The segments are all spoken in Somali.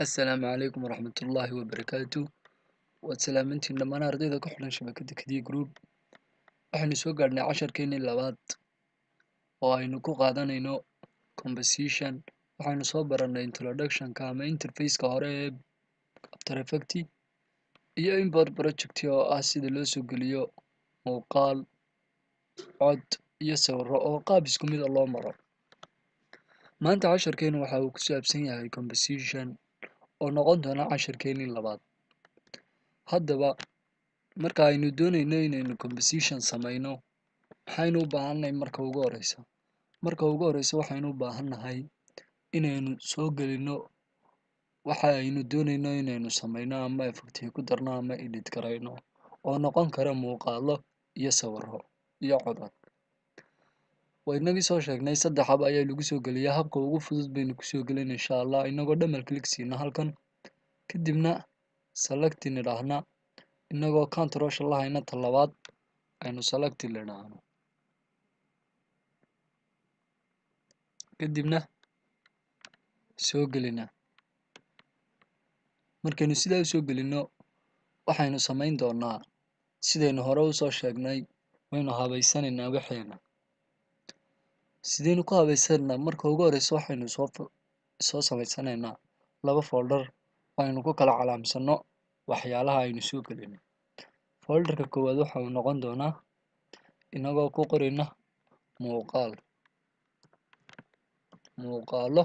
السلام عليكم ورحمة الله وبركاته وسلامتين dhammaan ardayda ku xidhan shabakada Kadiya Group waxaynu soo gaadhnay casharkeennii labaad oo aynu ku qaadanayno composition waxaynu soo barannay introduction-ka ama interface-ka hore ee After Effects iyo import project oo ah sida loo soo geliyo muuqaal cod iyo sawirro oo qaab isku mid ah loo maro maanta casharkeenu waxa uu ku saabsan yahay composition oo noqon doona casharkeennii labaad haddaba marka aynu doonayno inaynu composition samayno waxaynu u baahannahay marka ugu horeysa waxaynu u baahannahay inaynu soo gelino waxa aynu doonayno inaynu samayno ama effects ku darno ama edit garayno oo noqon kara muuqaallo iyo sawirro iyo codad waynagii soo sheegnay saddex hab ayaa lagu soo geliyaa habka ugu fudud baynu kusoo gelin insha allah inagoo double click siina halkan kadibna select nidhaahna inagoo control la hayna talabaad aynu select nidhaahno kadibna soo gelina markaynu sidaa u soo gelino waxaynu samayn doonaa sidaynu hore u soo sheegnay waynu habaysanaynaa waxeena sidaynu ku habaysanaynaa marka ugu horeysa waxaynu soo samaysanaynaa laba folder aynu ku kala calaamsano waxyaalaha aynu soo gelino folderka koowaad waxa uu noqon doonaa inagoo ku qorina muuqaallo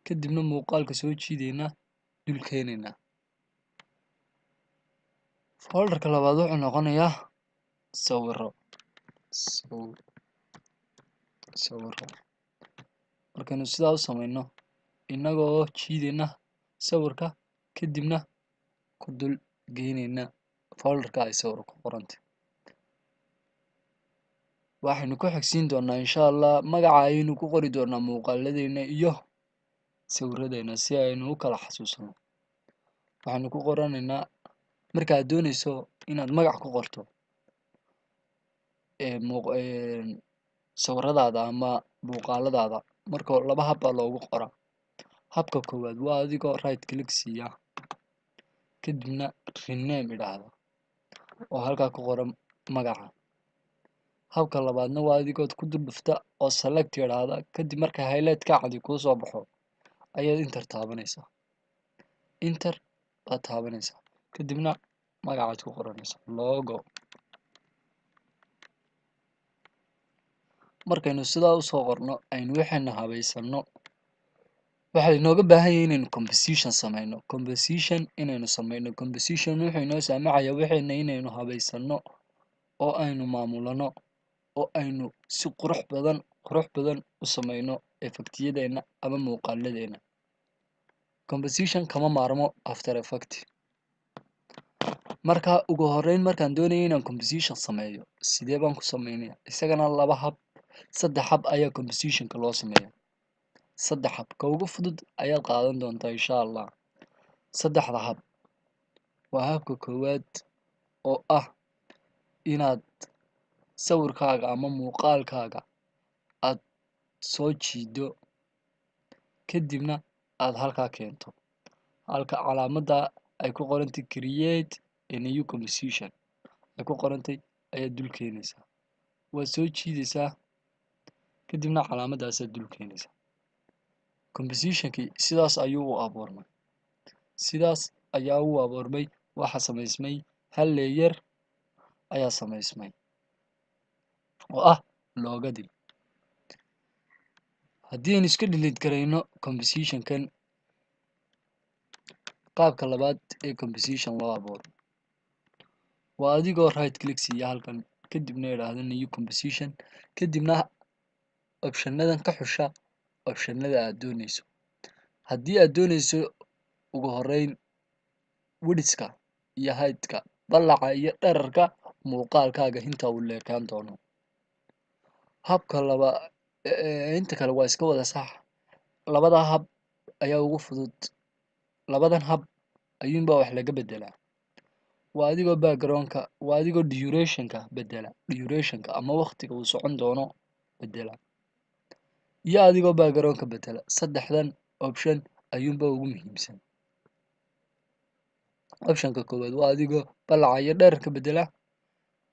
kadibna muuqaalka soo jiidayna dul keenayna folderka labaad wuxuu noqonayaa sawirro markaynu sidaa u samayno inagoo jiidayna sawirka kadibna ku dul geynayna folderka ay sawir ku qorantay waxaynu ku xigsiin doonaa insha allah magaca ayaynu ku qori doonaa muuqaaladeena iyo sawirradeena si aynu u kala xasuusano waxaynu ku qoranaynaa markaad doonayso inaad magac ku qorto sawirradaada ama muuqaaladaada marka laba hab baa loogu qoraa habka koowaad waa adigoo right click siiya kadibna rename idhaahda oo halkaa ku qoran magaca habka labaadna waa adigood ku dul dhufta oo select idhaahda kadib marka highlight ka cadi kuu soo baxo ayaad enter taabanaysaa enter baad taabanaysaa kadibna magacaad ku qoranaysaa logo markaynu sidaa usoo qorno aynu waxayna habaysano waxaa inooga baahan yahay inaynu composition samayno composition wuxuu inoo saamaxayaa waxayna inaynu habaysano oo aynu maamulano oo aynu si qurux badan u samayno effectyadeena ama muuqaaladeena composition kama maarmo After Effects marka ugu horeyn markaan doonayo inaan composition sameeyo sidee baan ku sameynaya isagana saddex hab ayaa compositionka loo sameeyaa saddex hab ka ugu fudud ayaad qaadan doontaa insha allah saddexda hab waa habka koowaad oo ah inaad sawirkaaga ama muuqaalkaaga aad soo jiido kadibna aad halkaa keento halka calaamadda ay ku qorantay create a new composition ay ku qorantay ayaad dul keenaysaa waad soo jiidaysaa kadibna calaamadaasaad dul keenaysaa compositionkii sidaas ayaa u abuurmay waxa samaysmay hal layer ayaa samaysmay oo ah loogadii haddii aynu iska delete garayno compositionkan qaabka labaad ee composition loo abuuro waa adigoo right click siiya halkan kadibna idhaahdo new composition kadibna optionadan ka xusha optionada aad doonayso haddii aad doonayso ugu horeyn widthka iyo heightka ballaca iyo dherarka muuqaalkaaga inta uu leekaan doono habka inta kale waa iska wada sax labada hab ayaa ugu fudud labadan hab ayuunbaa wax laga bedelaa waa adigoo backgroundka waa adigoo durationka ama waqtiga uu socon doono bedela iyo adigoo backgroundka bedela saddexdan option ayuunba ugu muhiimsan. Optionka koowaad waa adigoo ballaca iyo dhererka bedela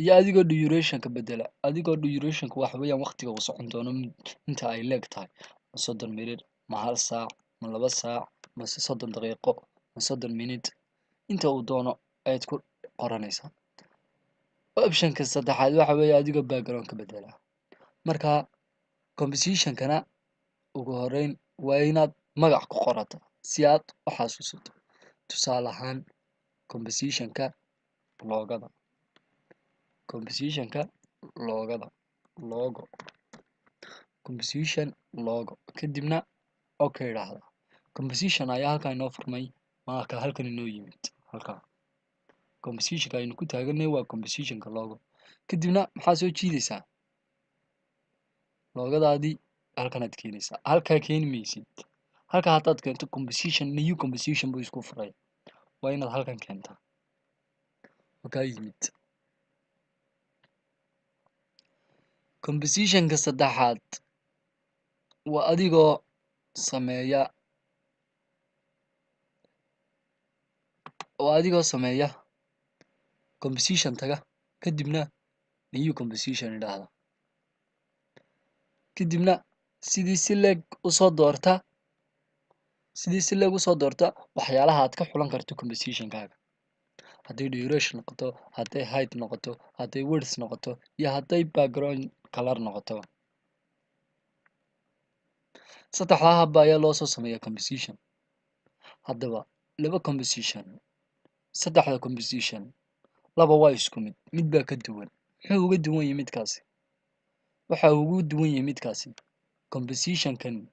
iyo adigoo durationka bedela. Adigoo durationka waxa weeyaan waqtiga uu socon doono inta ay leeg tahay, ma 30 minute, ma 1 saac, ma 2 saac, ma 30 daqiiqo, ma 30 minute, inta uu doono ayaad ku qoranaysaa. Optionka saddexaad waxa weeye adigoo backgroundka bedela. Marka compositionkana ugu horeyn waa inaad magac ku qorato si aad u xasuusato. Tusaale ahaan compositionka loogada logo composition logo kadibna okay idhaahda. Composition ayaa halkaa inoo furmay, marka halkan inoo yimid halkaa. Compositionka aynu ku taaganay waa compositionka logo. Kadibna maxaa soo jiidaysaa loogadaadii halkanaad keenaysaa. Halkaa keeni maysid. Halkaa haddaad keento composition new composition buu isku furay. Waa inaad halkan keentaa. Markaa yimid. Compositionka saddexaad waa adigoo sameeya composition taga kadibna new composition idhaahda. Kadibna sidii si leeg usoo doorta waxyaalaha aad ka xulan karto compositionkaaga. Hadday duration noqoto, hadday height noqoto, hadday width noqoto iyo hadday background color noqoto. Saddexdaa hab ayaa loo soo sameeyaa composition. Haddaba saddexda composition laba waa isku mid baa ka duwan. Muxuu uga duwan yahay midkaasi? Waxa uu ugu duwan yahay midkaasi compositionkan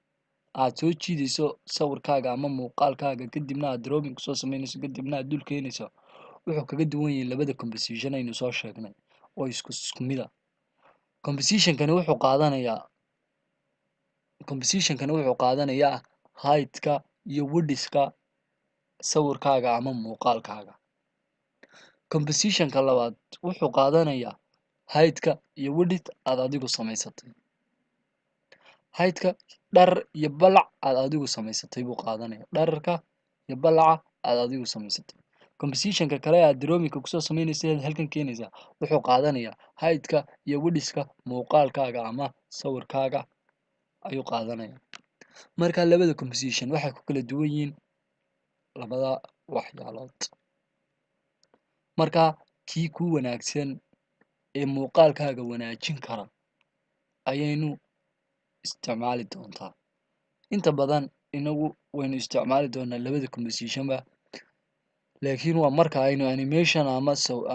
aad soo jiidayso sawirkaaga ama muuqaalkaaga kadibna aad drawing kusoo samaynayso kadibna aad dul keenayso. Wuxuu kaga duwan yahay labada composition aynu soo sheegnay oo isku mid ah. Compositionkani wuxuu qaadanayaa height-ka iyo width-ka sawirkaaga ama muuqaalkaaga. Compositionka labaad wuxuu qaadanayaa height-ka iyo width aad adigu samaysatay. Height-ka dherer iyo ballac aad adigu samaysatay buu qaadanayaa. Dhererka iyo ballaca aad adigu samaysatay. Compositionka kale aad drawing kusoo samaynayso halkan keenaysaa wuxuu qaadanayaa height-ka iyo width-ka muuqaalkaaga ama sawirkaaga ayuu qaadanayaa. Marka labada composition waxay ku kala duwan yihiin labada waxyaalood. Marka kii ku wanaagsan ee muuqaalkaaga wanaajin kara ayaynu isticmaali doontaa. Inta badan inagu waynu isticmaali doonaa labada compositionba, laakiin waa marka aynu animation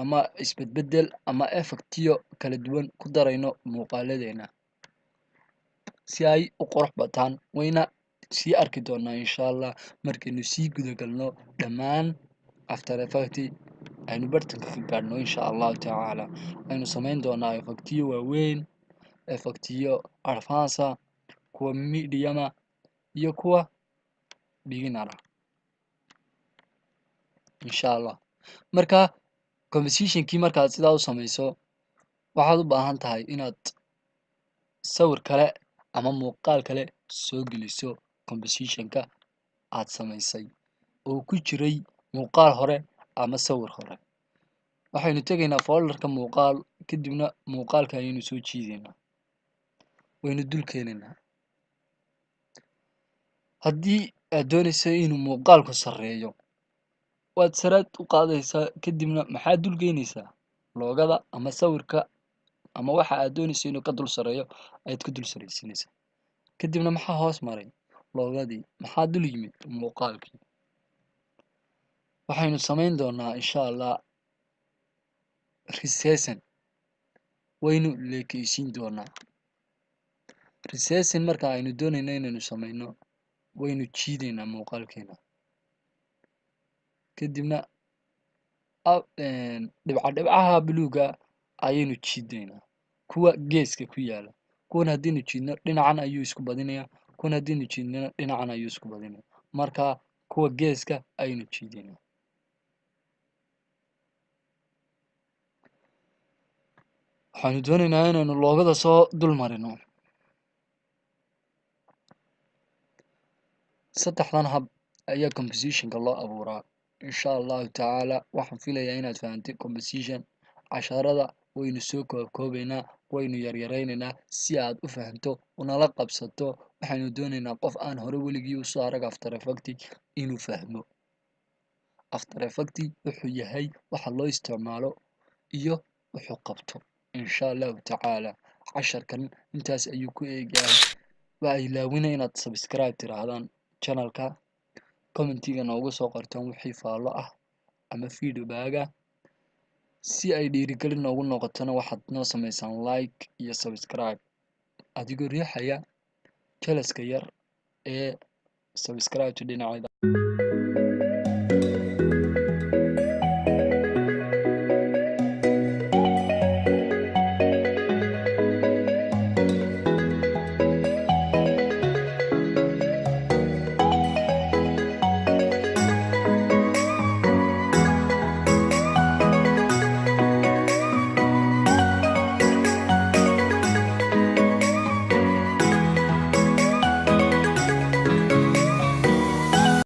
ama isbedbedel ama effectyo kala duwan ku darayno muuqaaladeena si ay u qurux bataan. Wayna sii arki doonaa insha Allah markaynu sii guda galno dhammaan After Effects aynu bartanka ka gaadhno insha Allahu tacaala. Aynu samayn doonaa effectyo waaweyn, effectyo advance ah, kuwa medium ah iyo kuwa beginner ah insha Allah. Marka compositionkii markaad sidaa u samayso waxaad u baahan tahay inaad sawir kale ama muuqaal kale soo geliso compositionka aad samaysay oo ku jiray muuqaal hore ama sawir hore. Waxaynu tegaynaa folderka muuqaal kadibna muuqaalka ayaynu soo jiidaynaa. Waynu dul keenaynaa. Haddii aad doonayso inuu muuqaalku sareeyo waad saraad u qaadaysaa kadibna maxaad dul geynaysaa loogada ama sawirka ama waxa aad doonayso inuu ka dul sareeyo ayaad ku dul sareysiinaysaa. Kadibna maxaa hoos maray loogadii, maxaa dul yimid muuqaalkii. Waxaynu samayn doonaa insha Allah recession. Waynu leekeysiin doonaa. Recession marka aynu doonayno inaynu samayno waynu jiidaynaa muuqaalkeena. Kadibna dhibcaha buluuga ayaynu jiidaynaa. Kuwa geeska ku yaala. Kuwan haddaynu jiidno dhinacan ayuu isku badinayaa. Kuwan haddaynu jiidno dhinacan ayuu isku badinayaa. Marka kuwa geeska ayaynu jiidaynaa. Waxaynu doonaynaa inaynu loogada soo dul marino. saddexdan hab ayaa compositionka loo abuuraa. insha allahu tacaala waxaan filayaa inaad fahantay composition. casharada waynu soo koobkoobaynaa, waynu yaryaraynaynaa si aad u fahanto unala qabsato. waxaynu doonaynaa qof aan hore weligii usoo arag After Effects inuu fahmo After Effects wuxuu yahay, waxa loo isticmaalo iyo wuxuu qabto. insha allahu tacaala casharkan intaas ayuu ku eegyahay. waa ilaawina inaad subscribe tirahdaan channelka, commentiga noogu soo qortaan wixii faallo ah ama feedback ah. si ay dhiirigelin noogu noqotona waxaad noo samaysaan like iyo subscribe adigoo riixaya jalaska yar ee subscribe dhinaceeda.